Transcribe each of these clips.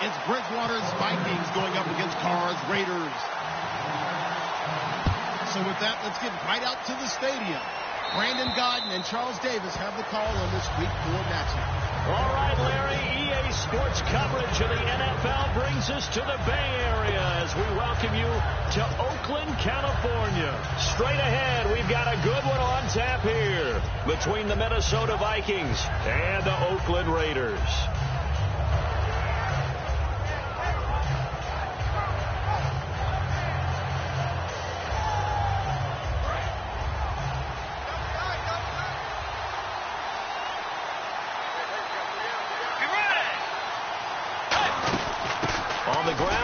It's Bridgewater's Vikings going up against Carr's Raiders. So with that, let's get right out to the stadium. Brandon Godden and Charles Davis have the call on this Week 4 matchup. All right, Larry, EA Sports coverage of the NFL brings us to the Bay Area as we welcome you to Oakland, California. Straight ahead, we've got a good one on tap here between the Minnesota Vikings and the Oakland Raiders.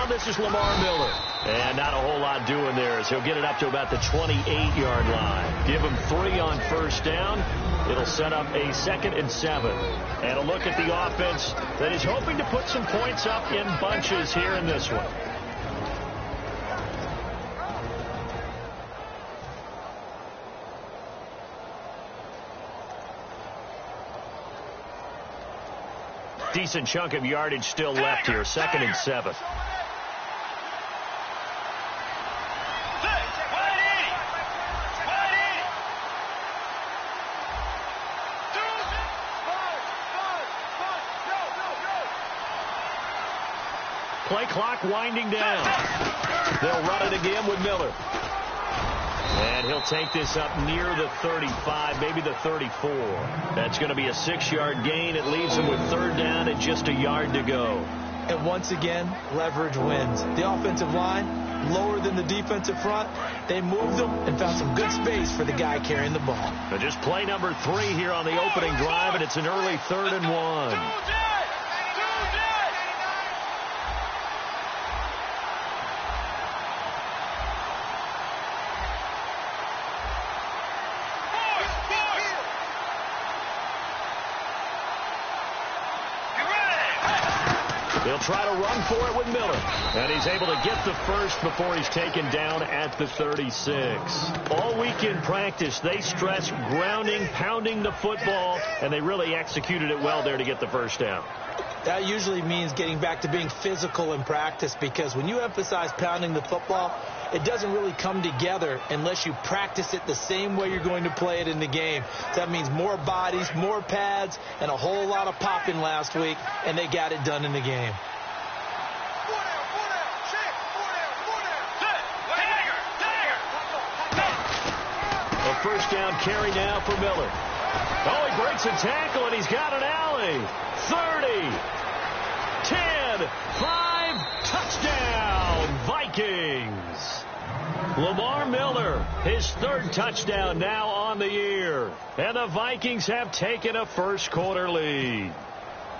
This is Lamar Miller. And not a whole lot doing there as he'll get it up to about the 28-yard line. Give him 3 on first down. It'll set up a 2nd and 7. And a look at the offense that is hoping to put some points up in bunches here in this one. Decent chunk of yardage still left here. 2nd and 7. Play clock winding down. They'll run it again with Miller. And he'll take this up near the 35, maybe the 34. That's going to be a 6-yard gain. It leaves them with 3rd down and just a yard to go. And once again, leverage wins. The offensive line, lower than the defensive front. They moved them and found some good space for the guy carrying the ball. But just play number 3 here on the opening drive, and it's an early 3rd and 1. He'll try to run for it with Miller. And he's able to get the first before he's taken down at the 36. All week in practice, they stress grounding, pounding the football, and they really executed it well there to get the first down. That usually means getting back to being physical in practice, because when you emphasize pounding the football, it doesn't really come together unless you practice it the same way you're going to play it in the game. That means more bodies, more pads, and a whole lot of popping last week, and they got it done in the game. A first down carry now for Miller. Oh, he breaks a tackle, and he's got an alley. 30, 10, 5, touchdown, Vikings. Lamar Miller, his 3rd touchdown now on the year. And the Vikings have taken a first-quarter lead.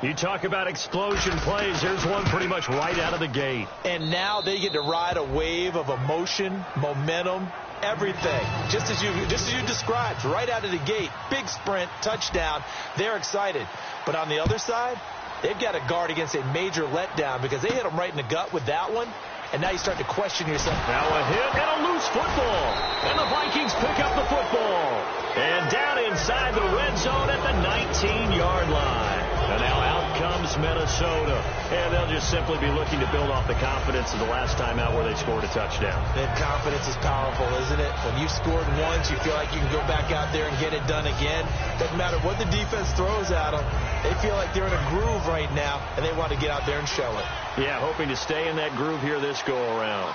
You talk about explosion plays. Here's one pretty much right out of the gate. And now they get to ride a wave of emotion, momentum, everything. Just as you described, right out of the gate. Big sprint, touchdown. They're excited. But on the other side, they've got to guard against a major letdown because they hit them right in the gut with that one. And now you start to question yourself. Now a hit and a loose football. And the Vikings pick up the football. And down inside the red zone at the 19-yard line. And now out comes Minnesota. And they'll just simply be looking to build off the confidence of the last time out where they scored a touchdown. And confidence is powerful, isn't it? When you scored once, you feel like you can go back out there and get it done again. Doesn't matter what the defense throws at them. They feel like they're in a groove right now, and they want to get out there and show it. Yeah, hoping to stay in that groove here this go-around.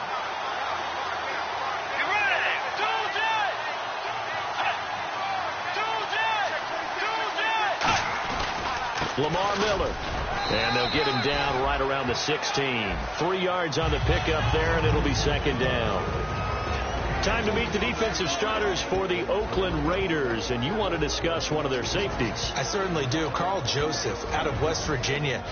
Lamar Miller. And they'll get him down right around the 16. 3 yards on the pickup there, and it'll be 2nd down. Time to meet the defensive starters for the Oakland Raiders, and you want to discuss one of their safeties. I certainly do. Carl Joseph out of West Virginia.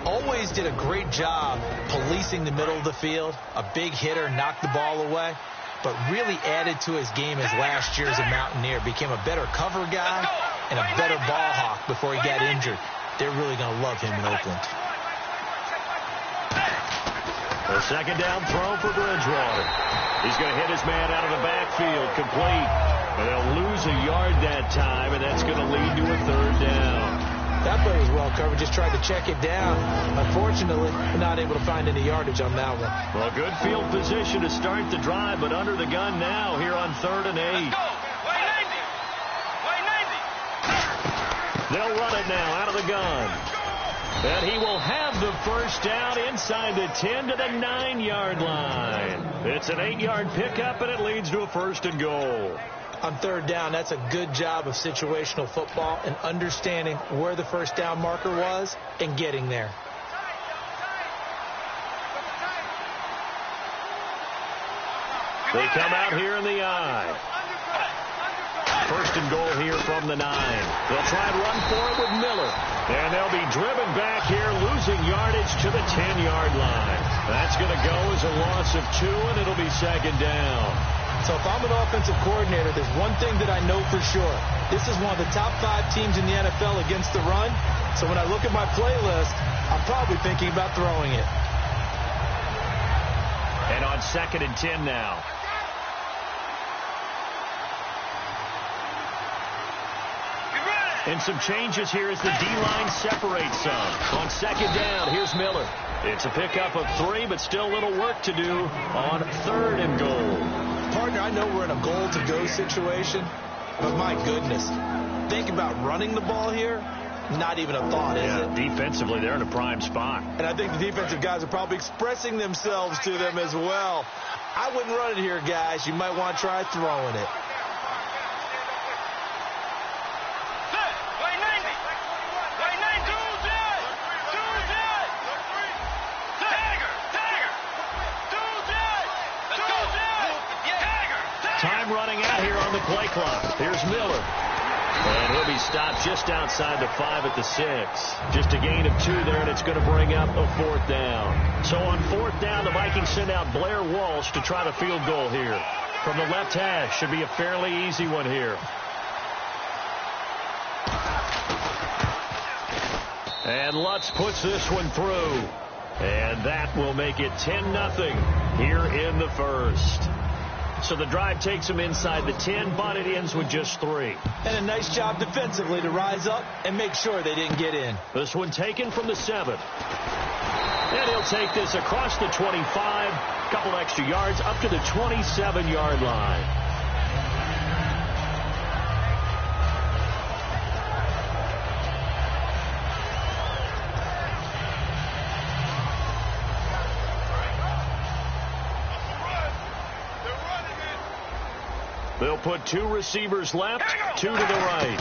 Always did a great job policing the middle of the field. A big hitter, knocked the ball away, but really added to his game as last year as a Mountaineer. Became a better cover guy and a better ball hawk before he got injured. They're really going to love him in Oakland. A 2nd down throw for Bridgewater. He's going to hit his man out of the backfield, complete. And they'll lose a yard that time, and that's going to lead to a 3rd down. That play was well covered. Just tried to check it down. Unfortunately, not able to find any yardage on that one. Well, good field position to start the drive, but under the gun now here on 3rd and 8. Let's go. Way 90. They'll run it now out of the gun. And he will have the first down inside the 10 to the 9-yard line. It's an 8-yard pickup, and it leads to a 1st and goal. On 3rd down, that's a good job of situational football and understanding where the first down marker was and getting there. They come out here in the I. 1st and goal here from the 9. They'll try and run for it with Miller. And they'll be driven back here, losing yardage to the 10-yard line. That's going to go as a loss of 2, and it'll be 2nd down. So if I'm an offensive coordinator, there's one thing that I know for sure. This is one of the top 5 teams in the NFL against the run. So when I look at my playlist, I'm probably thinking about throwing it. And on 2nd and 10 now. And some changes here as the D-line separates some. On 2nd down, here's Miller. It's a pickup of 3, but still a little work to do on 3rd and goal. Partner, I know we're in a goal-to-go situation, but my goodness, think about running the ball here. Not even a thought, is it? Defensively, they're in a prime spot. And I think the defensive guys are probably expressing themselves to them as well. I wouldn't run it here, guys. You might want to try throwing it. Time running out here on the play clock. Here's Miller. And he'll be stopped just outside the 5 at the 6. Just a gain of 2 there, and it's going to bring up a 4th down. So on 4th down, the Vikings send out Blair Walsh to try the field goal here. From the left hash, should be a fairly easy one here. And Lutz puts this one through. And that will make it 10-0 here in the 1st. So the drive takes them inside the 10, but it ends with just 3. And a nice job defensively to rise up and make sure they didn't get in. This one taken from the 7. And he'll take this across the 25, a couple extra yards up to the 27-yard line. They'll put 2 receivers left, 2 to the right.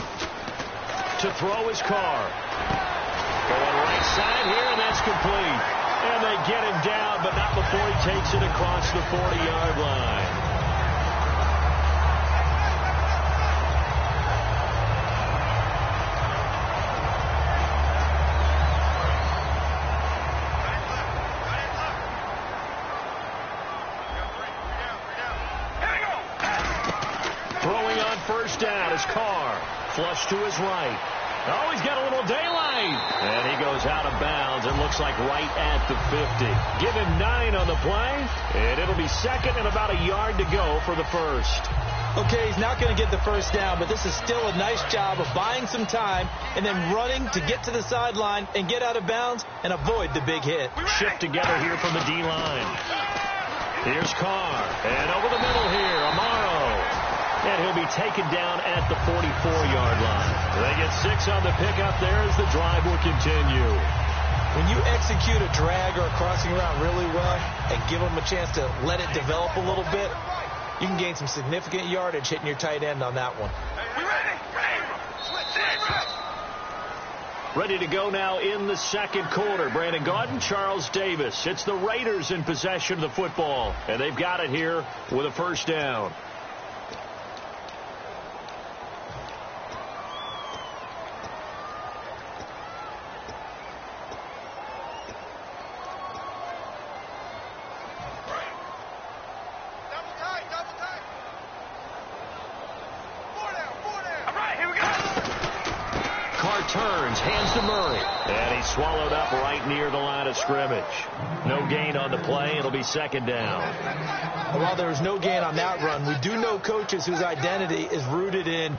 To throw his Carr. Going right side here, and that's complete. And they get him down, but not before he takes it across the 40-yard line. First down is Carr. Flush to his right. Oh, he's got a little daylight. And he goes out of bounds and looks like right at the 50. Give him 9 on the play. And it'll be 2nd and about a yard to go for the 1st. Okay, he's not going to get the first down, but this is still a nice job of buying some time and then running to get to the sideline and get out of bounds and avoid the big hit. Shift together here from the D-line. Here's Carr. And over the middle here, Amaro. And he'll be taken down at the 44-yard line. They get 6 on the pickup there as the drive will continue. When you execute a drag or a crossing route really well and give them a chance to let it develop a little bit, you can gain some significant yardage hitting your tight end on that one. Ready to go now in the 2nd quarter. Brandon Gaudin, Charles Davis. It's the Raiders in possession of the football. And they've got it here with a first down. Turns, hands to Murray. And he's swallowed up right near the line of scrimmage. No gain on the play. It'll be 2nd down. While there was no gain on that run, we do know coaches whose identity is rooted in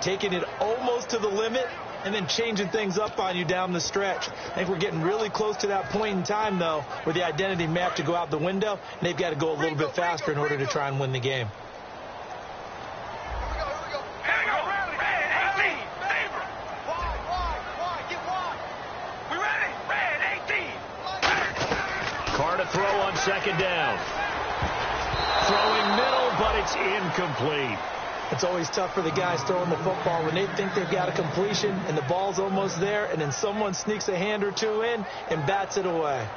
taking it almost to the limit and then changing things up on you down the stretch. I think we're getting really close to that point in time, though, where the identity may have to go out the window, and they've got to go a little bit faster in order to try and win the game. Carr to throw on second down. Throwing middle, but it's incomplete. It's always tough for the guys throwing the football when they think they've got a completion and the ball's almost there, and then someone sneaks a hand or two in and bats it away.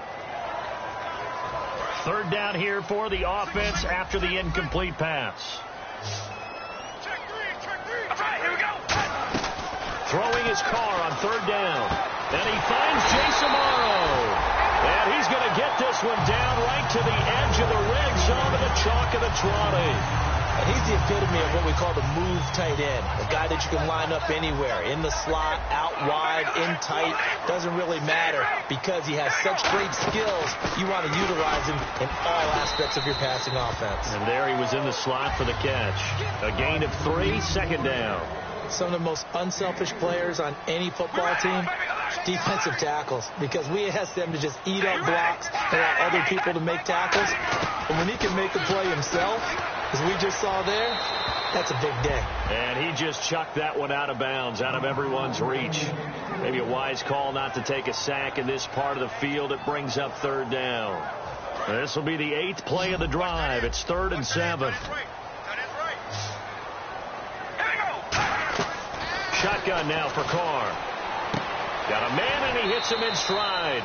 Third down here for the offense after the incomplete pass. Check three. All right, here we go. Throwing his Carr on third down. And he finds Jason Morrow. And he's going to get this one down right to the edge of the red zone of the chalk of the 20. And he's the epitome of what we call the move tight end, a guy that you can line up anywhere, in the slot, out wide, in tight, doesn't really matter because he has such great skills. You want to utilize him in all aspects of your passing offense. And there he was in the slot for the catch. A gain of 3, second down. Some of the most unselfish players on any football team, defensive tackles, because we ask them to just eat up blocks and allow other people to make tackles. And when he can make a play himself, as we just saw there, that's a big day. And he just chucked that one out of bounds, out of everyone's reach. Maybe a wise call not to take a sack in this part of the field. It brings up third down. This will be the 8th play of the drive. It's 3rd and 7. Shotgun now for Carr. Got a man, and he hits him in stride.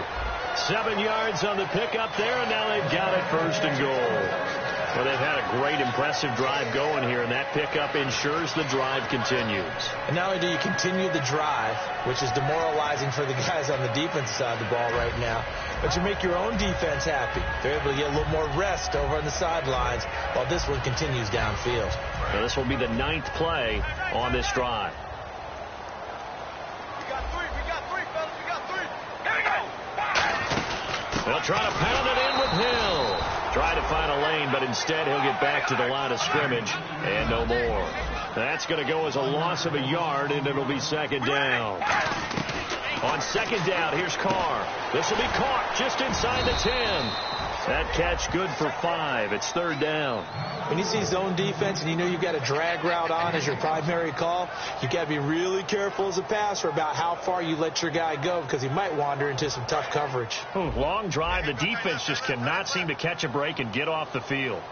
7 yards on the pickup there, and now they've got it 1st and goal. Well, they've had a great, impressive drive going here, and that pickup ensures the drive continues. And not only do you continue the drive, which is demoralizing for the guys on the defensive side of the ball right now, but you make your own defense happy. They're able to get a little more rest over on the sidelines while this one continues downfield. Now, this will be the 9th play on this drive. They'll try to pound it in with Hill. Try to find a lane, but instead he'll get back to the line of scrimmage and no more. That's going to go as a loss of a yard, and it'll be second down. On second down, here's Carr. This will be caught just inside the 10. That catch good for 5. It's third down. When you see zone defense and you know you've got a drag route on as your primary call, you've got to be really careful as a passer about how far you let your guy go because he might wander into some tough coverage. Long drive. The defense just cannot seem to catch a break and get off the field.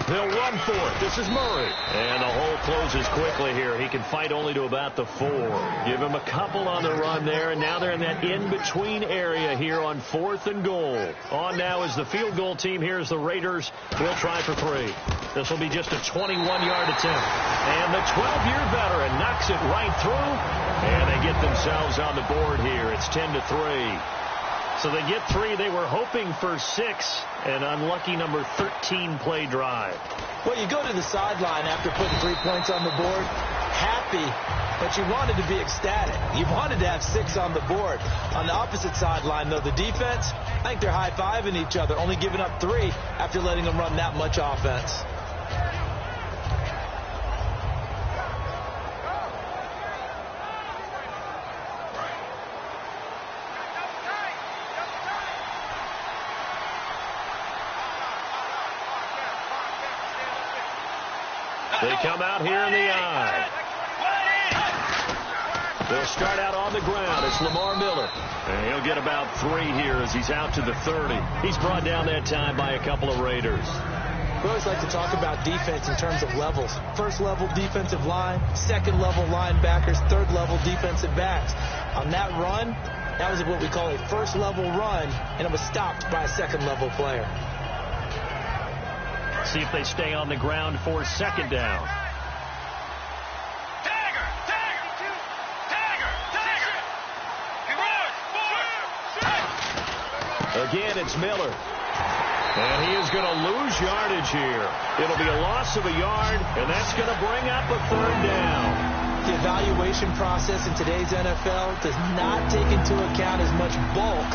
They'll run for it. This is Murray. And the hole closes quickly here. He can fight only to about the 4. Give him a couple on the run there, and now they're in that in-between area here on 4th and goal. On now is the field goal team. Here's the Raiders. We'll try for 3. This will be just a 21-yard attempt. And the 12-year veteran knocks it right through, and they get themselves on the board here. It's 10-3. So they get 3. They were hoping for 6. An unlucky number 13 play drive. Well, you go to the sideline after putting 3 points on the board, happy, but you wanted to be ecstatic. You wanted to have 6 on the board. On the opposite sideline, though, the defense, I think they're high-fiving each other, only giving up 3 after letting them run that much offense. They come out here in the eye. They'll start out on the ground. It's Lamar Miller. And he'll get about 3 here as he's out to the 30. He's brought down that time by a couple of Raiders. We always like to talk about defense in terms of levels. First level defensive line, second level linebackers, third level defensive backs. On that run, that was what we call a first level run, and it was stopped by a second level player. See if they stay on the ground for second down. Again, it's Miller. And he is going to lose yardage here. It'll be a loss of a yard, and that's going to bring up a third down. The evaluation process in today's NFL does not take into account as much bulk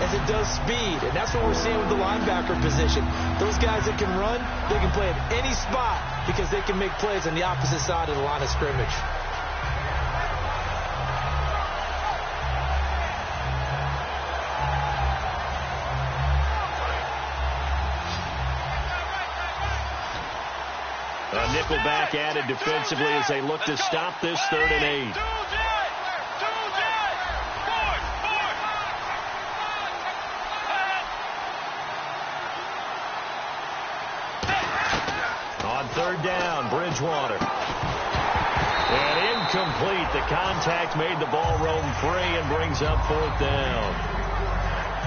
as it does speed, and that's what we're seeing with the linebacker position. Those guys that can run, they can play at any spot because they can make plays on the opposite side of the line of scrimmage. A nickel back added defensively as they look to stop this 3rd and 8. On 3rd down, Bridgewater. And incomplete. The contact made the ball roam free and brings up 4th down.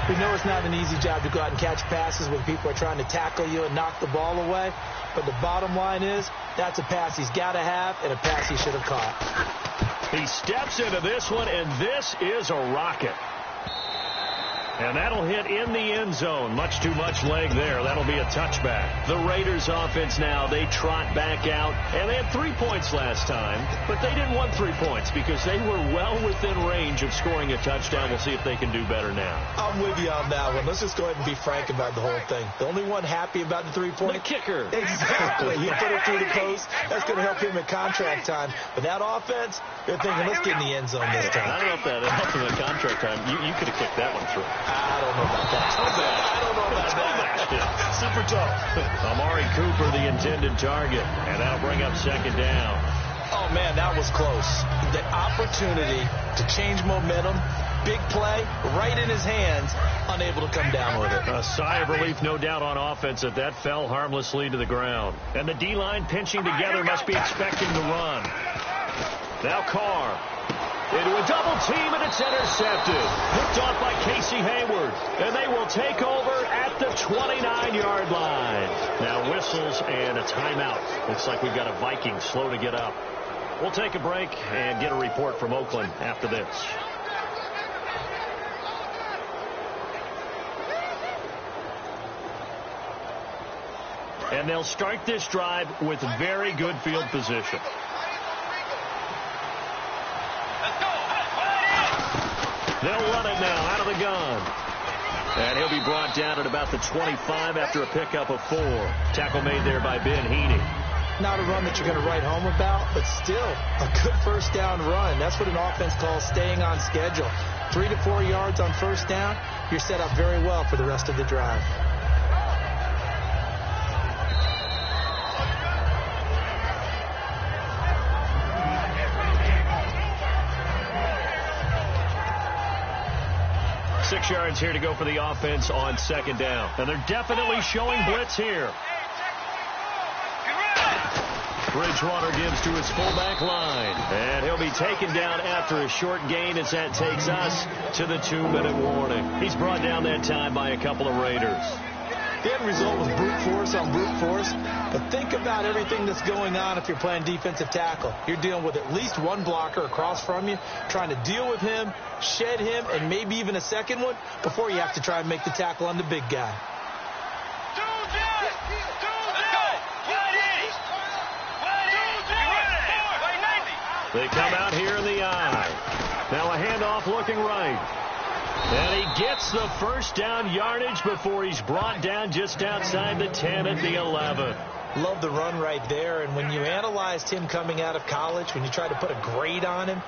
We know it's not an easy job to go out and catch passes when people are trying to tackle you and knock the ball away. But the bottom line is, that's a pass he's got to have and a pass he should have caught. He steps into this one, and this is a rocket. And that'll hit in the end zone. Much too much leg there. That'll be a touchback. The Raiders offense now, they trot back out. And they had 3 points last time, but they didn't want 3 points because they were well within range of scoring a touchdown. We'll see if they can do better now. I'm with you on that one. Let's just go ahead and be frank about the whole thing. The only one happy about the 3-point? The kicker. Exactly. He put it through the post. That's going to help him at contract time. But that offense, they're thinking, let's get in the end zone this time. I don't know if that helped him at contract time. You could have kicked that one through. I don't know about that. I don't know about that. Super tough. Amari Cooper, the intended target. And that'll bring up 2nd down. Oh, man, that was close. The opportunity to change momentum, big play, right in his hands, unable to come down with it. A sigh of relief, no doubt, on offense that fell harmlessly to the ground. And the D-line pinching together must be expecting the run. Now Carr. Into a double team, and it's intercepted. Picked off by Casey Hayward. And they will take over at the 29-yard line. Now whistles and a timeout. Looks like we've got a Viking slow to get up. We'll take a break and get a report from Oakland after this. And they'll start this drive with very good field position. They'll run it now out of the gun. And he'll be brought down at about the 25 after a pickup of 4. Tackle made there by Ben Heaney. Not a run that you're going to write home about, but still a good 1st down run. That's what an offense calls staying on schedule. 3 to 4 yards on 1st down, you're set up very well for the rest of the drive. Six yards here to go for the offense on 2nd down. And they're definitely showing blitz here. Bridgewater gives to his fullback line. And he'll be taken down after a short gain as that takes us to the 2-minute warning. He's brought down that time by a couple of Raiders. The end result was brute force on brute force. But think about everything that's going on if you're playing defensive tackle. You're dealing with at least one blocker across from you, trying to deal with him, shed him, and maybe even a second one before you have to try and make the tackle on the big guy. They come out here in the eye. Now a handoff looking right. And he gets the 1st down yardage before he's brought down just outside the 10 at the 11. Love the run right there. And when you analyzed him coming out of college, when you tried to put a grade on him,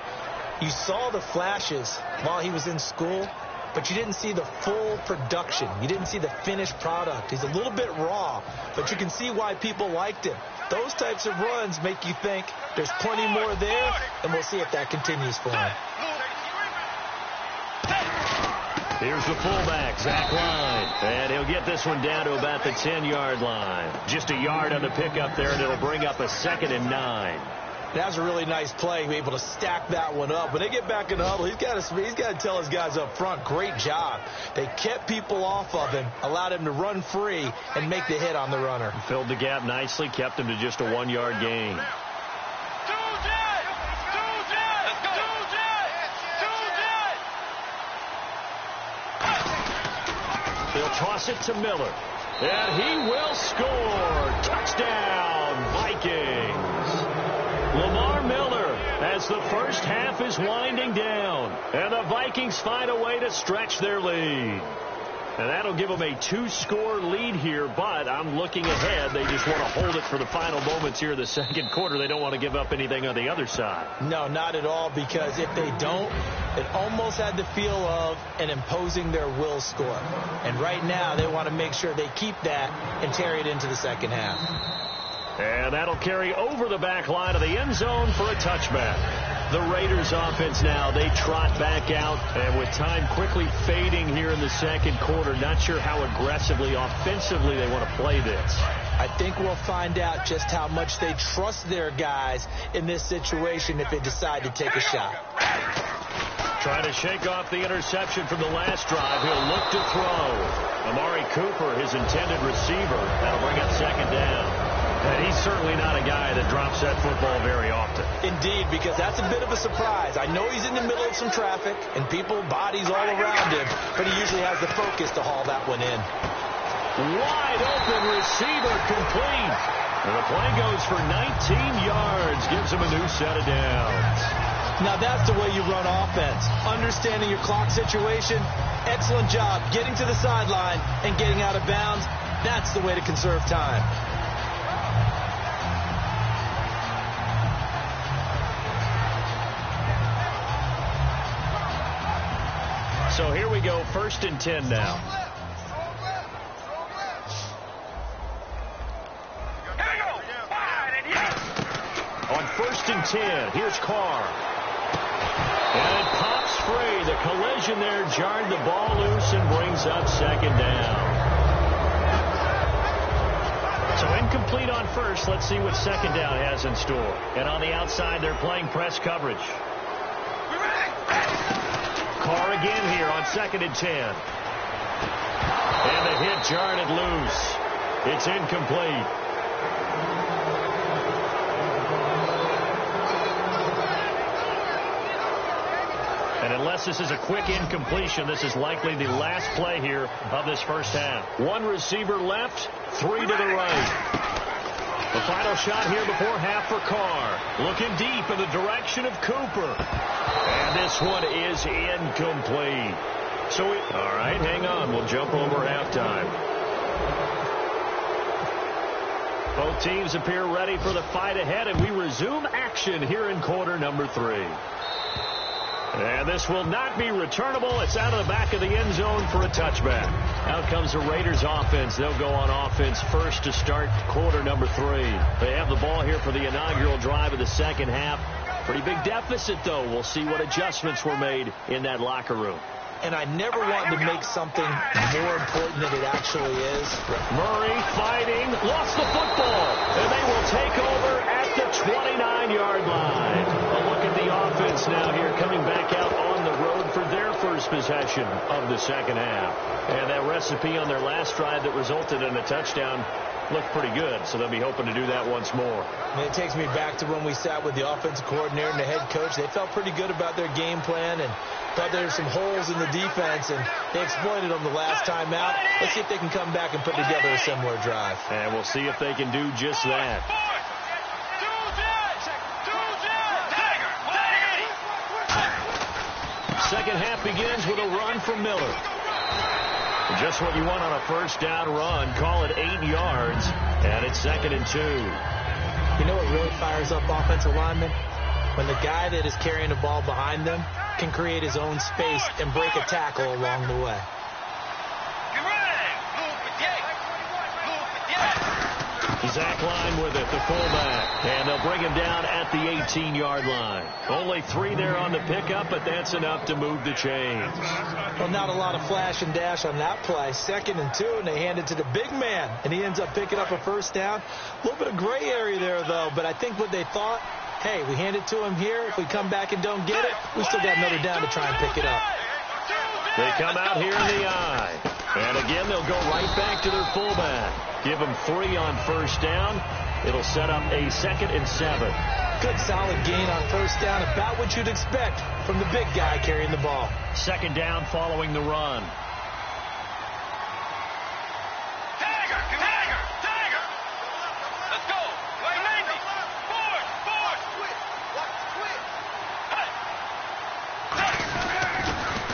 you saw the flashes while he was in school, but you didn't see the full production. You didn't see the finished product. He's a little bit raw, but you can see why people liked him. Those types of runs make you think there's plenty more there, and we'll see if that continues for him. Here's the fullback, Zach Line. And he'll get this one down to about the 10-yard line. Just a yard on the pickup there, and it'll bring up a 2nd and 9. That was a really nice play, able to stack that one up. When they get back in the huddle, he's got to tell his guys up front, great job. They kept people off of him, allowed him to run free and make the hit on the runner. Filled the gap nicely, kept him to just a 1-yard gain. They'll toss it to Miller. And he will score. Touchdown, Vikings. Lamar Miller, as the first half is winding down. And the Vikings find a way to stretch their lead. And that'll give them a 2-score lead here, but I'm looking ahead. They just want to hold it for the final moments here in the 2nd quarter. They don't want to give up anything on the other side. No, not at all, because if they don't, it almost had the feel of an imposing their will score. And right now, they want to make sure they keep that and carry it into the 2nd half. And that'll carry over the back line of the end zone for a touchback. The Raiders offense now, they trot back out, and with time quickly fading here in the second quarter, not sure how aggressively, offensively they want to play this. I think we'll find out just how much they trust their guys in this situation if they decide to take a shot. Trying to shake off the interception from the last drive. He'll look to throw. Amari Cooper, his intended receiver. That'll bring up second down. And he's certainly not a guy that drops that football very often. Indeed, because that's a bit of a surprise. I know he's in the middle of some traffic and people, bodies all around him, but he usually has the focus to haul that one in. Wide open receiver complete. And the play goes for 19 yards. Gives him a new set of downs. Now that's the way you run offense. Understanding your clock situation. Excellent job getting to the sideline and getting out of bounds. That's the way to conserve time. So here we go, 1st and 10 now. On 1st and 10, here's Carr. And it pops free. The collision there jarred the ball loose and brings up second down. So incomplete on first. Let's see what second down has in store. And on the outside, they're playing press coverage. Carr again here on 2nd and 10. And the hit jarred it loose. It's incomplete. And unless this is a quick incompletion, this is likely the last play here of this first half. One receiver left, 3 to the right. The final shot here before half for Carr. Looking deep in the direction of Cooper. And this one is incomplete. All right, hang on. We'll jump over halftime. Both teams appear ready for the fight ahead, and we resume action here in quarter number 3. And this will not be returnable. It's out of the back of the end zone for a touchback. Out comes the Raiders offense. They'll go on offense first to start quarter number 3. They have the ball here for the inaugural drive of the second half. Pretty big deficit, though. We'll see what adjustments were made in that locker room. And I never want to make something more important than it actually is. Murray fighting, lost the football, and they will take over at the 29-yard line. A look at the offense now here coming back out on the road for their first possession of the second half. And that recipe on their last drive that resulted in a touchdown looked pretty good, so they'll be hoping to do that once more. And it takes me back to when we sat with the offensive coordinator and the head coach. They felt pretty good about their game plan and thought there were some holes in the defense, and they exploited them the last time out. Let's see if they can come back and put together a similar drive. And we'll see if they can do just that. Second half begins with a run from Miller. Just what you want on a first down run. Call it 8 yards, and it's 2nd and 2. You know what really fires up offensive linemen? When the guy that is carrying the ball behind them can create his own space and break a tackle along the way. Zach Line with it, the fullback. And they'll bring him down at the 18-yard line. Only 3 there on the pickup, but that's enough to move the chains. Well, not a lot of flash and dash on that play. 2nd and 2, and they hand it to the big man. And he ends up picking up a first down. A little bit of gray area there, though. But I think what they thought, hey, we hand it to him here. If we come back and don't get it, we still got another down to try and pick it up. They come out here in the eye. And again, they'll go right back to their fullback. Give them 3 on first down. It'll set up a 2nd and 7. Good solid gain on first down. About what you'd expect from the big guy carrying the ball. 2nd down following the run. Let's go.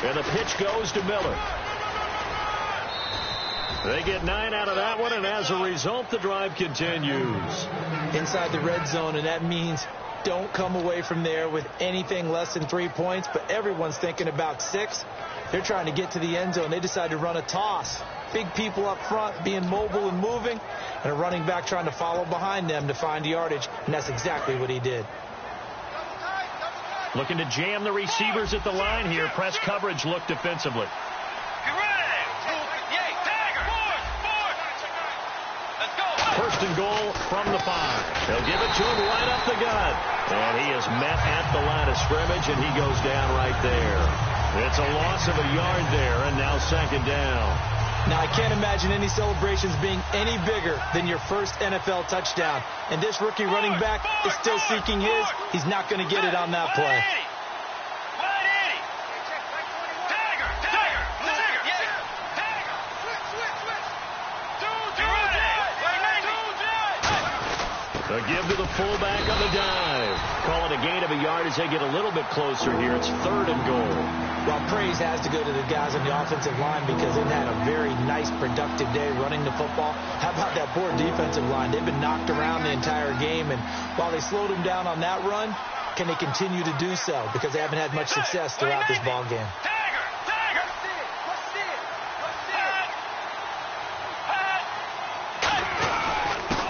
And the pitch goes to Miller. They get 9 out of that one, and as a result, the drive continues. Inside the red zone, and that means don't come away from there with anything less than 3 points, but everyone's thinking about 6. They're trying to get to the end zone. They decide to run a toss. Big people up front being mobile and moving, and a running back trying to follow behind them to find yardage, and that's exactly what he did. Looking to jam the receivers at the line here. Press coverage look defensively. First and goal from the 5. They'll give it to him right up the gut. And he is met at the line of scrimmage, and he goes down right there. It's a loss of a yard there, and now second down. Now, I can't imagine any celebrations being any bigger than your first NFL touchdown. And this rookie running back is still seeking his. He's not going to get it on that play. A give to the fullback on the dive. Call it a gain of a yard as they get a little bit closer here. It's third and goal. Well, praise has to go to the guys on the offensive line because they've had a very nice, productive day running the football. How about that poor defensive line? They've been knocked around the entire game, and while they slowed them down on that run, can they continue to do so? Because they haven't had much success throughout this ball game.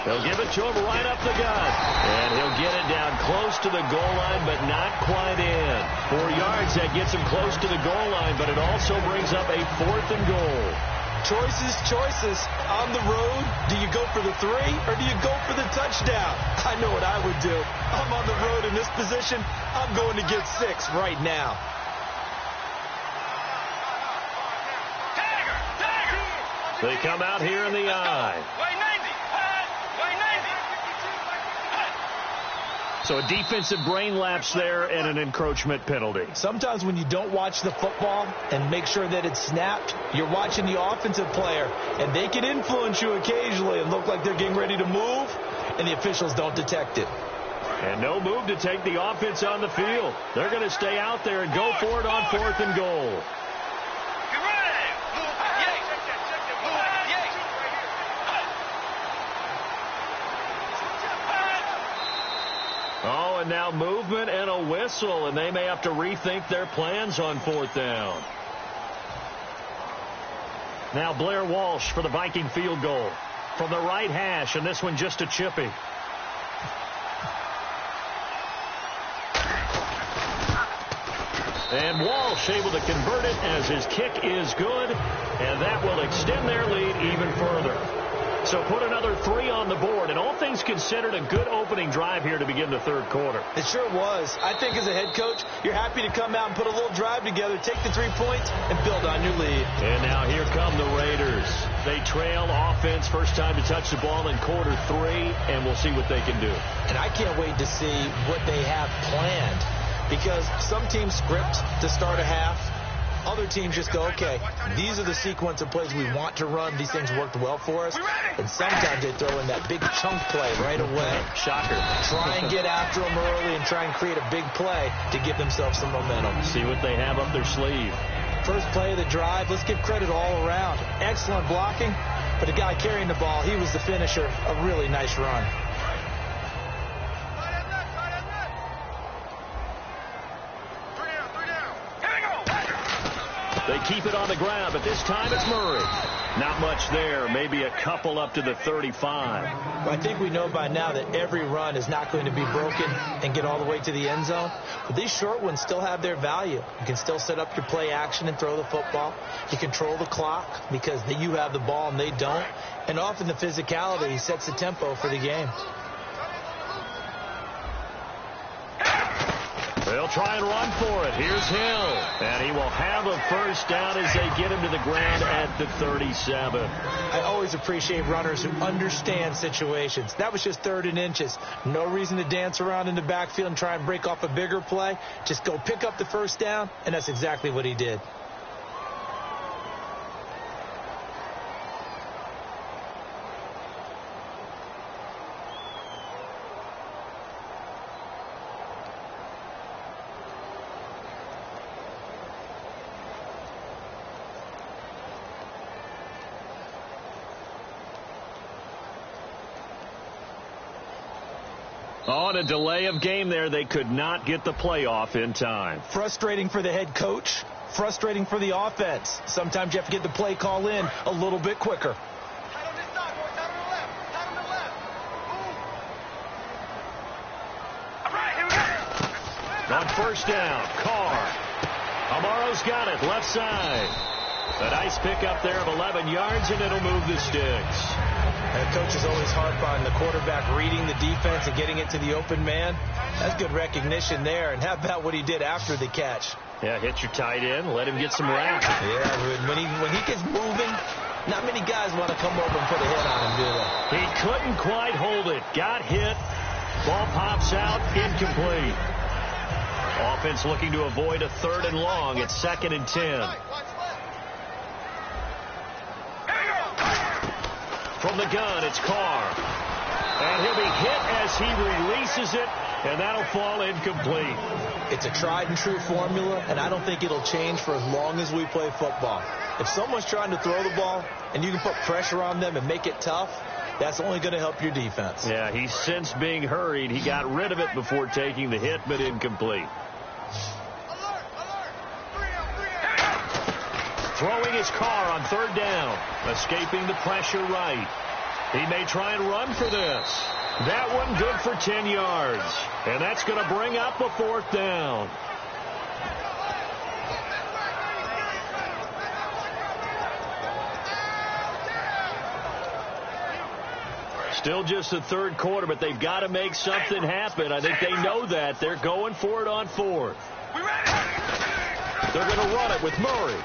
They'll give it to him right up the gut. And he'll get it down close to the goal line, but not quite in. 4 yards, that gets him close to the goal line, but it also brings up a fourth and goal. Choices. On the road, do you go for the 3 or do you go for the touchdown? I know what I would do. I'm on the road in this position. I'm going to get 6 right now. They come out here in the eye. So a defensive brain lapse there and an encroachment penalty. Sometimes when you don't watch the football and make sure that it's snapped, you're watching the offensive player, and they can influence you occasionally and look like they're getting ready to move, and the officials don't detect it. And no move to take the offense on the field. They're going to stay out there and go for it on fourth and goal. Oh, and now movement and a whistle, and they may have to rethink their plans on fourth down. Now Blair Walsh for the Viking field goal from the right hash, and this one just a chippy. And Walsh able to convert it as his kick is good, and that will extend their lead even further. So put another 3 on the board, and all things considered, a good opening drive here to begin the third quarter. It sure was. I think as a head coach, you're happy to come out and put a little drive together, take the 3 points, and build on your lead. And now here come the Raiders. They trail offense, first time to touch the ball in quarter 3, and we'll see what they can do. And I can't wait to see what they have planned, because some teams script to start a half. Other teams just go, okay, these are the sequence of plays we want to run. These things worked well for us. And sometimes they throw in that big chunk play right away. Shocker. Try and get after them early and try and create a big play to give themselves some momentum. See what they have up their sleeve. First play of the drive, let's give credit all around. Excellent blocking, but the guy carrying the ball, he was the finisher. A really nice run. They keep it on the ground, but this time it's Murray. Not much there, maybe a couple up to the 35. Well, I think we know by now that every run is not going to be broken and get all the way to the end zone. But these short ones still have their value. You can still set up your play action and throw the football. You control the clock because you have the ball and they don't. And often the physicality sets the tempo for the game. They'll try and run for it. Here's Hill. And he will have a first down as they get him to the ground at the 37. I always appreciate runners who understand situations. That was just 3rd and inches. No reason to dance around in the backfield and try and break off a bigger play. Just go pick up the first down, and that's exactly what he did. On a delay of game there, they could not get the playoff in time. Frustrating for the head coach, frustrating for the offense. Sometimes you have to get the play call in a little bit quicker. On first down, Carr. Amaro's got it, left side. A nice pickup there of 11 yards, and it'll move the sticks. And coaches always harp on the quarterback reading the defense and getting it to the open man. That's good recognition there. And how about what he did after the catch? Yeah, hit your tight end, let him get some rap. Yeah, when he gets moving, not many guys want to come over and put a hit on him, do they? He couldn't quite hold it. Got hit. Ball pops out, incomplete. Offense looking to avoid a 3rd and long. It's 2nd and 10. From the gun, it's Carr. And he'll be hit as he releases it, and that'll fall incomplete. It's a tried-and-true formula, and I don't think it'll change for as long as we play football. If someone's trying to throw the ball, and you can put pressure on them and make it tough, that's only going to help your defense. Yeah, he's since being hurried. He got rid of it before taking the hit, but incomplete. Throwing his Carr on 3rd down. Escaping the pressure right. He may try and run for this. That one good for 10 yards. And that's going to bring up a 4th down. Still just the 3rd quarter, but they've got to make something happen. I think they know that. They're going for it on 4th. They're going to run it with Murray.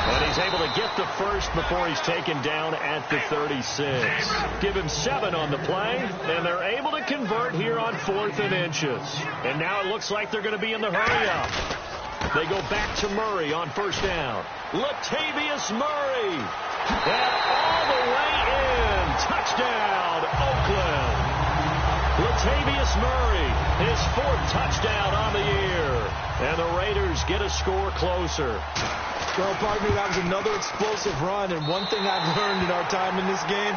And he's able to get the first before he's taken down at the 36. Give him 7 on the play, and they're able to convert here on 4th and inches. And now it looks like they're going to be in the hurry-up. They go back to Murray on 1st down. Latavius Murray. And all the way in. Touchdown, Oakland. Latavius Murray, his 4th touchdown on the year. And the Raiders get a score closer. Well, partner, that was another explosive run, and one thing I've learned in our time in this game,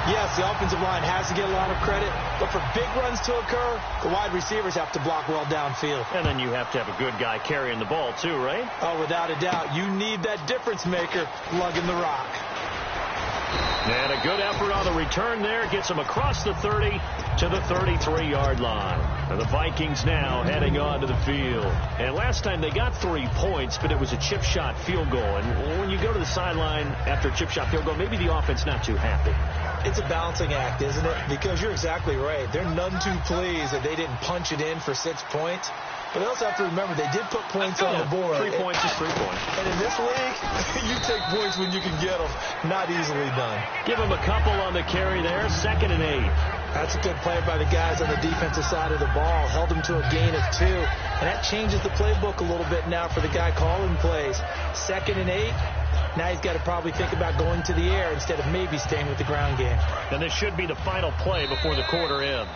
yes, the offensive line has to get a lot of credit, but for big runs to occur, the wide receivers have to block well downfield. And then you have to have a good guy carrying the ball too, right? Oh, without a doubt. You need that difference maker lugging the rock. And a good effort on the return there. Gets him across the 30 to the 33-yard line. And the Vikings now heading onto the field. And last time they got 3 points, but it was a chip shot field goal. And when you go to the sideline after a chip shot field goal, maybe the offense not too happy. It's a balancing act, isn't it? Because you're exactly right. They're none too pleased that they didn't punch it in for 6 points. But they also have to remember they did put points on the board. 3 points is 3 points. And in this league, you take points when you can get them. Not easily done. Give them a couple on the carry there. 2nd and 8. That's a good play by the guys on the defensive side of the ball. Held them to a gain of 2. And that changes the playbook a little bit now for the guy calling plays. 2nd and 8. Now he's got to probably think about going to the air instead of maybe staying with the ground game. And this should be the final play before the quarter ends.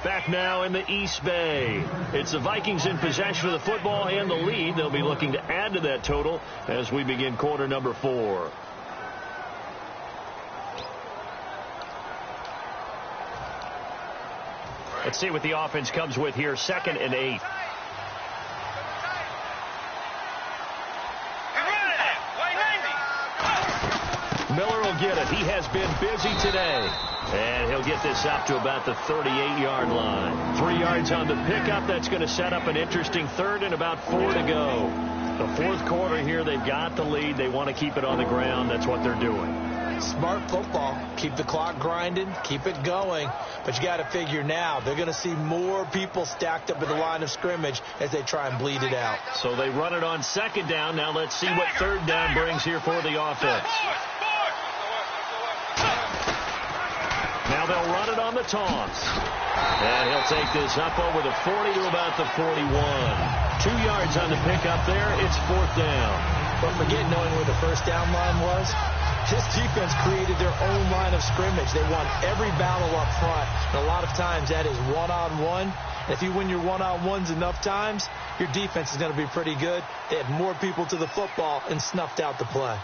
Back now in the East Bay. It's the Vikings in possession of the football and the lead. They'll be looking to add to that total as we begin quarter number 4. Let's see what the offense comes with here. 2nd and 8. Miller will get it. He has been busy today. And he'll get this up to about the 38-yard line. 3 yards on the pickup. That's going to set up an interesting 3rd and about 4 to go. The 4th quarter here, they've got the lead. They want to keep it on the ground. That's what they're doing. Smart football. Keep the clock grinding. Keep it going. But you got to figure now, they're going to see more people stacked up at the line of scrimmage as they try and bleed it out. So they run it on 2nd down. Now let's see what 3rd down brings here for the offense. Now they'll run it on the taunts. And he'll take this up over the 40 to about the 41. 2 yards on the pickup there. It's 4th down. But forget knowing where the first down line was. This defense created their own line of scrimmage. They won every battle up front. And a lot of times that is one-on-one. If you win your one-on-ones enough times, your defense is going to be pretty good. They had more people to the football and snuffed out the play.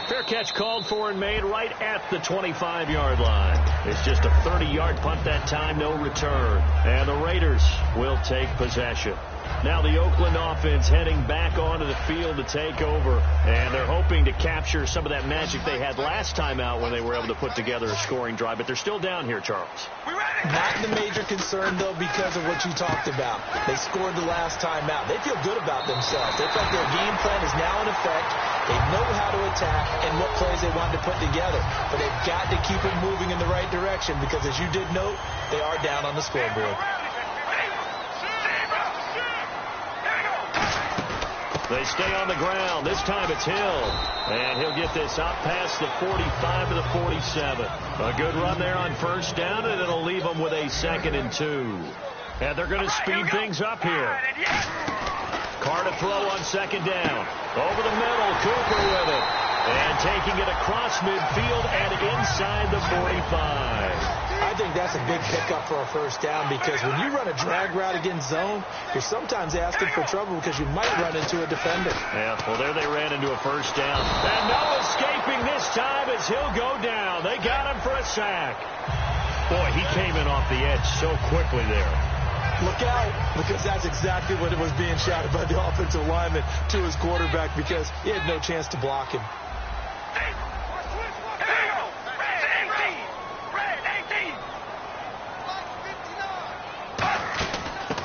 Fair catch called for and made right at the 25-yard line. It's just a 30-yard punt that time, no return. And the Raiders will take possession. Now the Oakland offense heading back onto the field to take over. And they're hoping to capture some of that magic they had last time out when they were able to put together a scoring drive. But they're still down here, Charles. Not the major concern, though, because of what you talked about. They scored the last time out. They feel good about themselves. They feel like their game plan is now in effect. They know how to attack and what plays they want to put together. But they've got to keep it moving in the right direction because, as you did note, they are down on the scoreboard. They stay on the ground. This time it's Hill. And he'll get this up past the 45 to the 47. A good run there on first down, and it'll leave them with a 2nd and 2. And they're going to speed things up here. Carr to throw on 2nd down. Over the middle, Cooper with it. And taking it across midfield and inside the 45. I think that's a big pickup for a first down because when you run a drag route against zone, you're sometimes asking for trouble because you might run into a defender. Yeah, well, there they ran into a first down. And no escaping this time as he'll go down. They got him for a sack. Boy, he came in off the edge so quickly there. Look out, because that's exactly what it was being shouted by the offensive lineman to his quarterback because he had no chance to block him.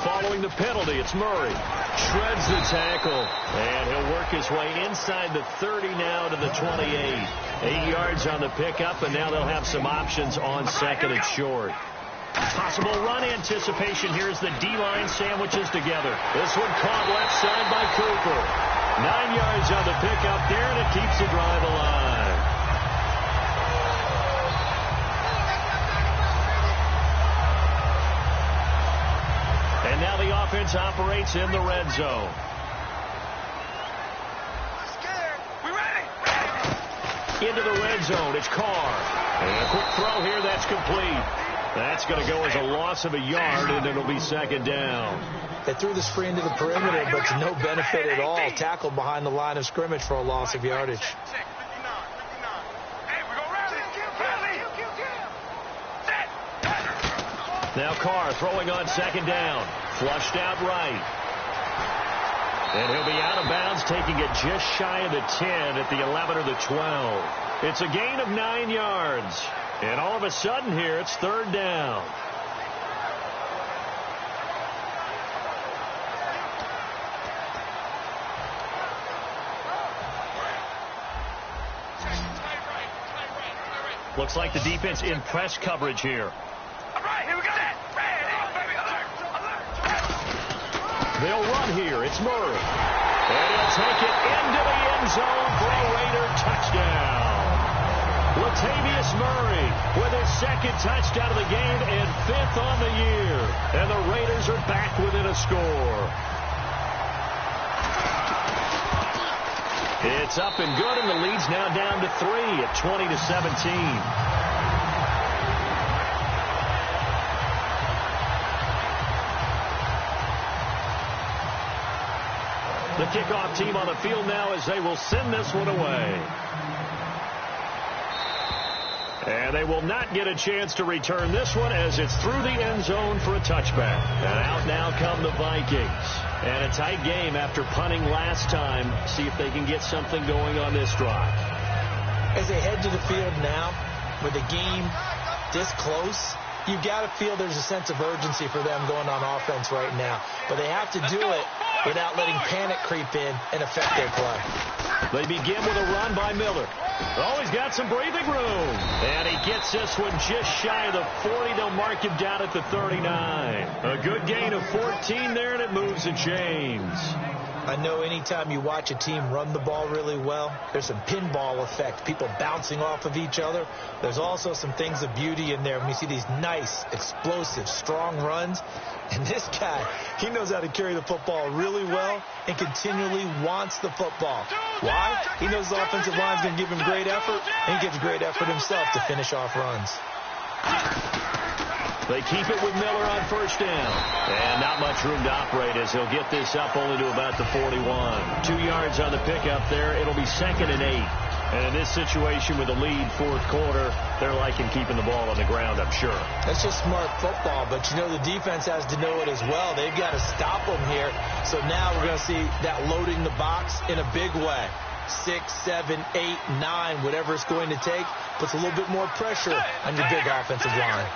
Following the penalty, it's Murray. Shreds the tackle, and he'll work his way inside the 30 now to the 28. 8 yards on the pickup, and now they'll have some options on 2nd and short. Possible run anticipation here as the D-line sandwiches together. This one caught left side by Cooper. 9 yards on the pickup there, and it keeps the drive alive. And now the offense operates in the red zone. Into the red zone, it's Carr. And a quick throw here, that's complete. That's going to go as a loss of a yard, and it'll be 2nd down. They threw the screen to the perimeter, but to no benefit at all. Tackled behind the line of scrimmage for a loss of yardage. Now Carr throwing on 2nd down. Flushed out right. And he'll be out of bounds, taking it just shy of the 10 at the 11 or the 12. It's a gain of 9 yards. And all of a sudden here, it's 3rd down. Looks like the defense in press coverage here. They'll run here. It's Murray. And he'll take it into the end zone for a Raider touchdown. Latavius Murray with his 2nd touchdown of the game and 5th on the year. And the Raiders are back within a score. It's up and good, and the lead's now down to 3 at 20-17. The kickoff team on the field now as they will send this one away. And they will not get a chance to return this one as it's through the end zone for a touchback. And out now come the Vikings. And a tight game after punting last time. See if they can get something going on this drive. As they head to the field now, with the game this close, you've got to feel there's a sense of urgency for them going on offense right now. But they have to do it without letting panic creep in and affect their play. They begin with a run by Miller. Oh, he's got some breathing room. And he gets this one just shy of the 40. They'll mark him down at the 39. A good gain of 14 there, and it moves the chains. I know anytime you watch a team run the ball really well, there's some pinball effect, people bouncing off of each other. There's also some things of beauty in there when you see these nice, explosive, strong runs. And this guy, he knows how to carry the football really well and continually wants the football. Why? He knows the offensive line's going to give him great effort, and he gives great effort himself to finish off runs. They keep it with Miller on first down. And not much room to operate as he'll get this up only to about the 41. 2 yards on the pickup there. It'll be 2nd and 8. And in this situation with a lead fourth quarter, they're liking keeping the ball on the ground, I'm sure. That's just smart football, but you know the defense has to know it as well. They've got to stop them here. So now we're going to see that loading the box in a big way. 6, 7, 8, 9, whatever it's going to take, puts a little bit more pressure on your big offensive line.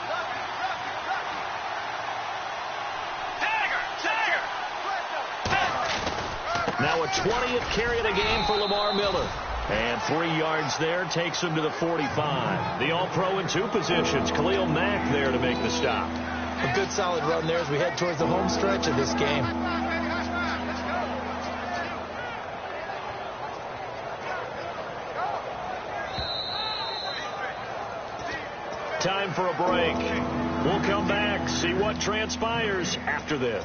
Now a 20th carry of the game for Lamar Miller. And 3 yards there takes him to the 45. The All-Pro in 2 positions. Khalil Mack there to make the stop. A good solid run there as we head towards the home stretch of this game. Time for a break. We'll come back, see what transpires after this.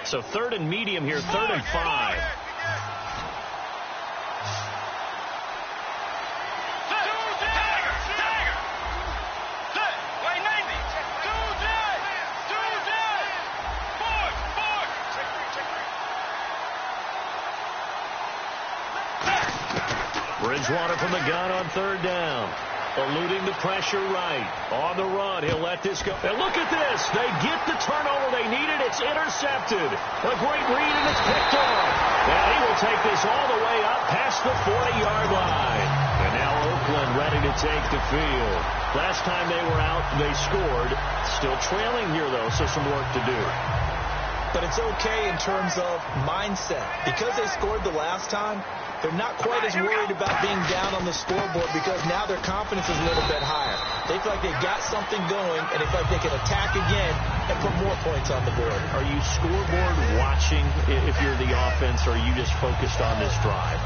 So 3rd and medium here, 3rd and 5. Bridgewater from the gun on 3rd down. Eluding the pressure right. On the run, he'll let this go. And look at this. They get the turnover they needed. It's intercepted. A great read, and it's picked off. And he will take this all the way up past the 40-yard line. And now Oakland ready to take the field. Last time they were out, they scored. Still trailing here, though, so some work to do. But it's okay in terms of mindset. Because they scored the last time, they're not quite as worried about being down on the scoreboard because now their confidence is a little bit higher. They feel like they've got something going, and they feel like they can attack again and put more points on the board. Are you scoreboard watching if you're the offense, or are you just focused on this drive?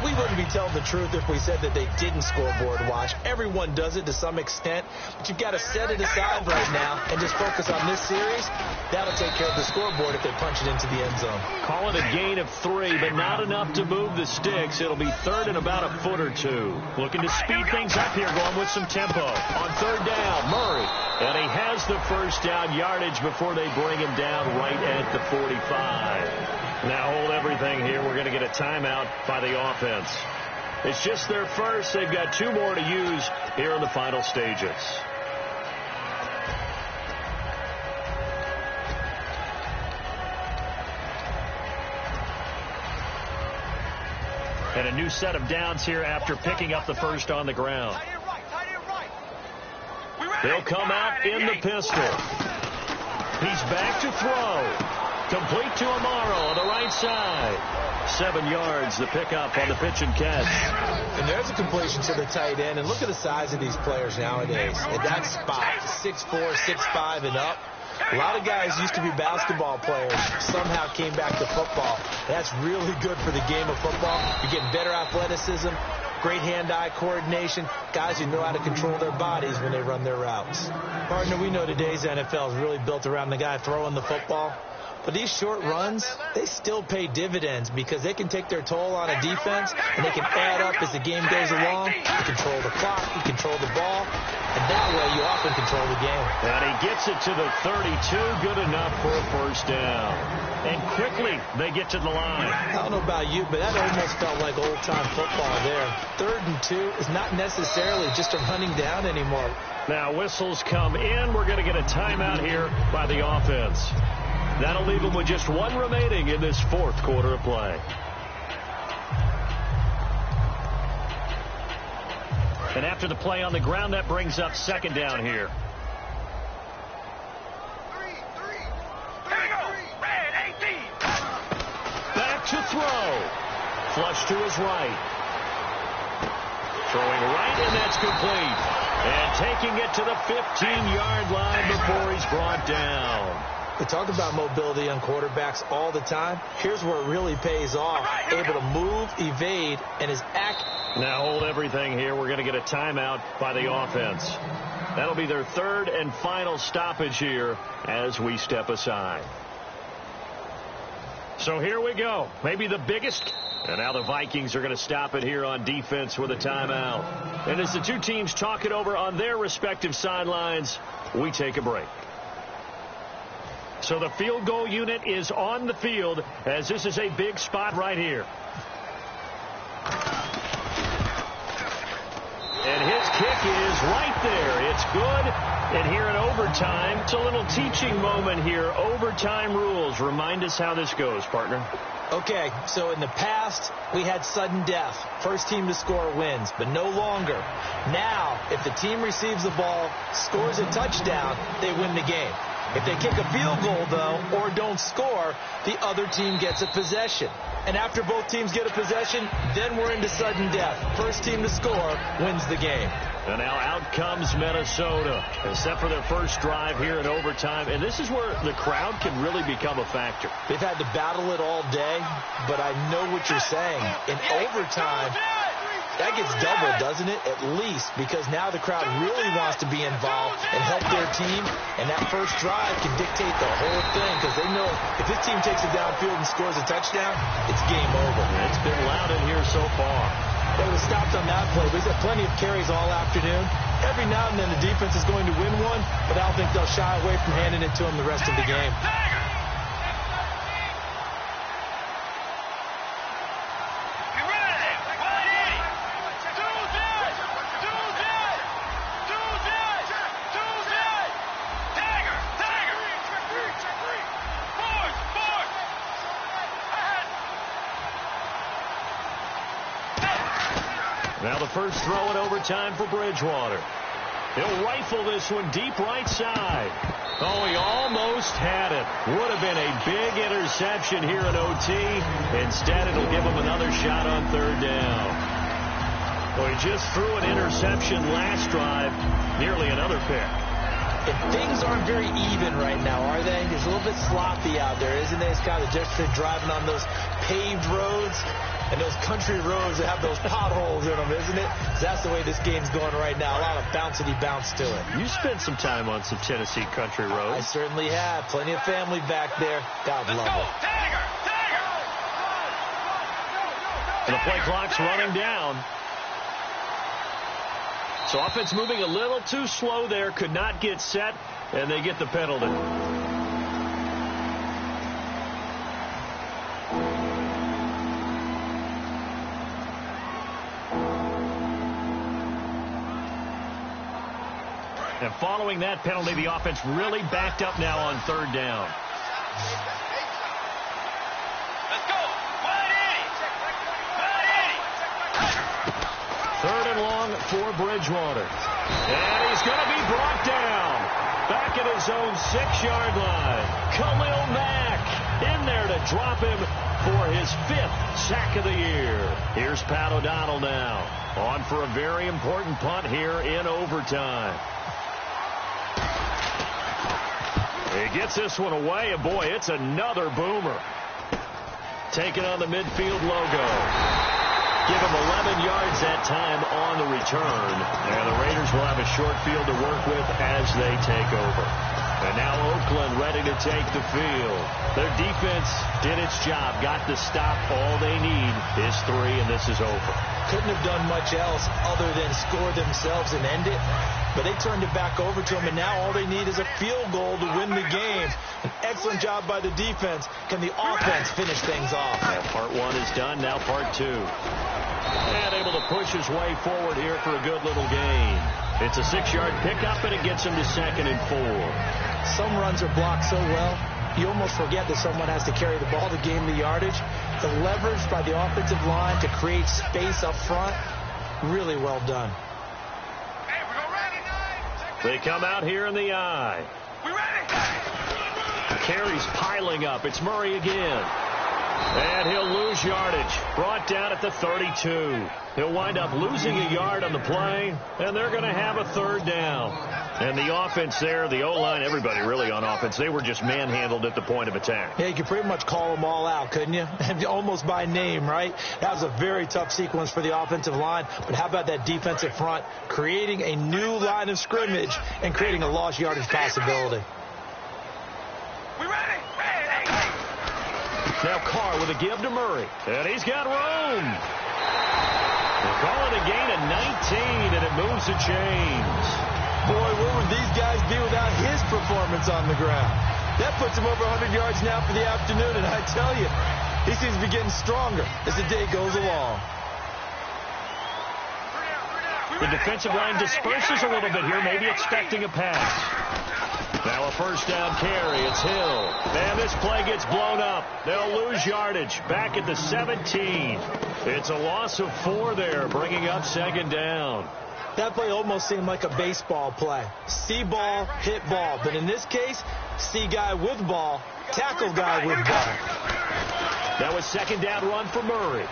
We wouldn't be telling the truth if we said that they didn't scoreboard watch. Everyone does it to some extent, but you've got to set it aside right now and just focus on this series. That'll take care of the scoreboard if they punch it into the end zone. Call it a gain of 3, but not enough to move the sticks. It'll be 3rd and about a foot or 2. Looking to speed things up here, going with some tempo. On 3rd down, Murray. And he has the first down yardage before they bring him down right at the 45. Now hold everything here. We're going to get a timeout by the offense. It's just their first. They've got 2 more to use here in the final stages. And a new set of downs here after picking up the first on the ground. They'll come out in the pistol. He's back to throw. Complete to Amaro on the right side. 7 yards, the pickup on the pitch and catch. And there's a completion to the tight end. And look at the size of these players nowadays. At that spot, 6'4", 6'5", and up. A lot of guys used to be basketball players, somehow came back to football. That's really good for the game of football. You're getting better athleticism, great hand-eye coordination, guys who know how to control their bodies when they run their routes. Partner, we know today's NFL is really built around the guy throwing the football. But these short runs, they still pay dividends because they can take their toll on a defense and they can add up as the game goes along. You control the clock, you control the ball, and that way you often control the game. And he gets it to the 32, good enough for a first down. And quickly they get to the line. I don't know about you, but that almost felt like old-time football there. 3rd and 2 is not necessarily just a running down anymore. Now whistles come in. We're going to get a timeout here by the offense. That'll leave them with just 1 remaining in this 4th quarter of play. And after the play on the ground, that brings up 2nd down here. Back to throw. Flush to his right. Throwing right, and that's complete. And taking it to the 15-yard line before he's brought down. We talk about mobility on quarterbacks all the time. Here's where it really pays off. Able to move, evade, and is accurate. Now hold everything here. We're going to get a timeout by the offense. That'll be their 3rd and final stoppage here as we step aside. So here we go. Maybe the biggest. And now the Vikings are going to stop it here on defense with a timeout. And as the 2 teams talk it over on their respective sidelines, we take a break. So the field goal unit is on the field as this is a big spot right here. And his kick is right there. It's good. And here in overtime, it's a little teaching moment here. Overtime rules. Remind us how this goes, partner. Okay, so in the past, we had sudden death. First team to score wins, but no longer. Now, if the team receives the ball, scores a touchdown, they win the game. If they kick a field goal, though, or don't score, the other team gets a possession. And after both teams get a possession, then we're into sudden death. First team to score wins the game. And now out comes Minnesota, except for their first drive here in overtime. And this is where the crowd can really become a factor. They've had to battle it all day, but I know what you're saying. In overtime, that gets doubled, doesn't it? At least, because now the crowd really wants to be involved and help their team. And that first drive can dictate the whole thing because they know if this team takes it downfield and scores a touchdown, it's game over. It's been loud in here so far. They were stopped on that play. We've had plenty of carries all afternoon. Every now and then the defense is going to win one, but I don't think they'll shy away from handing it to them the rest of the game. Now the first throw in overtime for Bridgewater. He'll rifle this one deep right side. Oh, he almost had it. Would have been a big interception here in OT. Instead, it'll give him another shot on third down. Well, he just threw an interception last drive. Nearly another pick. And things aren't very even right now, are they? It's a little bit sloppy out there, isn't it? It's kind of just driving on those paved roads and those country roads that have those potholes in them, isn't it? That's the way this game's going right now. A lot of bouncy bounce to it. You spent some time on some Tennessee country roads. I certainly have. Plenty of family back there. God love it. And the play clock's running down. So offense moving a little too slow there. Could not get set, and they get the penalty. And following that penalty, the offense really backed up now on third down. Let's go. Third and long for Bridgewater. And he's going to be brought down. Back at his own 6-yard line. Khalil Mack in there to drop him for his 5th sack of the year. Here's Pat O'Donnell now. On for a very important punt here in overtime. He gets this one away, and boy, it's another boomer. Taking on the midfield logo. Give him 11 yards that time on the return. And the Raiders will have a short field to work with as they take over. And now Oakland ready to take the field. Their defense did its job, got the stop. All they need is 3, and this is over. Couldn't have done much else other than score themselves and end it. But they turned it back over to them, and now all they need is a field goal to win the game. An excellent job by the defense. Can the offense finish things off? And part 1 is done, now part 2. And able to push his way forward here for a good little gain. It's a 6-yard pickup, and it gets him to 2nd and 4. Some runs are blocked so well, you almost forget that someone has to carry the ball to gain the yardage. The leverage by the offensive line to create space up front, really well done. They come out here in the eye. We ready? Carries piling up. It's Murray again. And he'll lose yardage. Brought down at the 32. He'll wind up losing a yard on the play, and they're going to have a third down. And the offense there, the O-line, everybody really on offense, they were just manhandled at the point of attack. Yeah, you could pretty much call them all out, couldn't you? Almost by name, right? That was a very tough sequence for the offensive line. But how about that defensive front creating a new line of scrimmage and creating a lost yardage possibility? We ready? Now Carr with a give to Murray. And he's got room. They're calling a gain of 19, and it moves the chains. Boy, where would these guys be without his performance on the ground? That puts him over 100 yards now for the afternoon, and I tell you, he seems to be getting stronger as the day goes along. The defensive line disperses a little bit here, maybe expecting a pass. Now a first down carry. It's Hill. And this play gets blown up. They'll lose yardage. Back at the 17. It's a loss of 4 there, bringing up second down. That play almost seemed like a baseball play. See ball, hit ball. But in this case, see guy with ball, tackle guy with ball. That was second down run for Murray.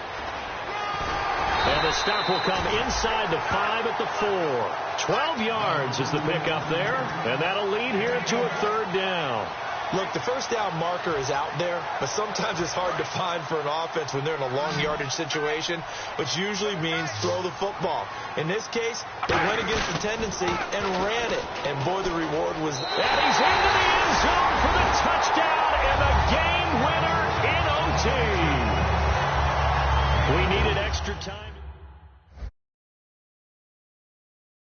And the stop will come inside the 5 at the 4. 12 yards is the pickup there, and that'll lead here to a third down. Look, the first down marker is out there, but sometimes it's hard to find for an offense when they're in a long yardage situation, which usually means throw the football. In this case, they went against the tendency and ran it, and boy, the reward was... And he's into the end zone for the touchdown and the game winner in OT. We needed extra time.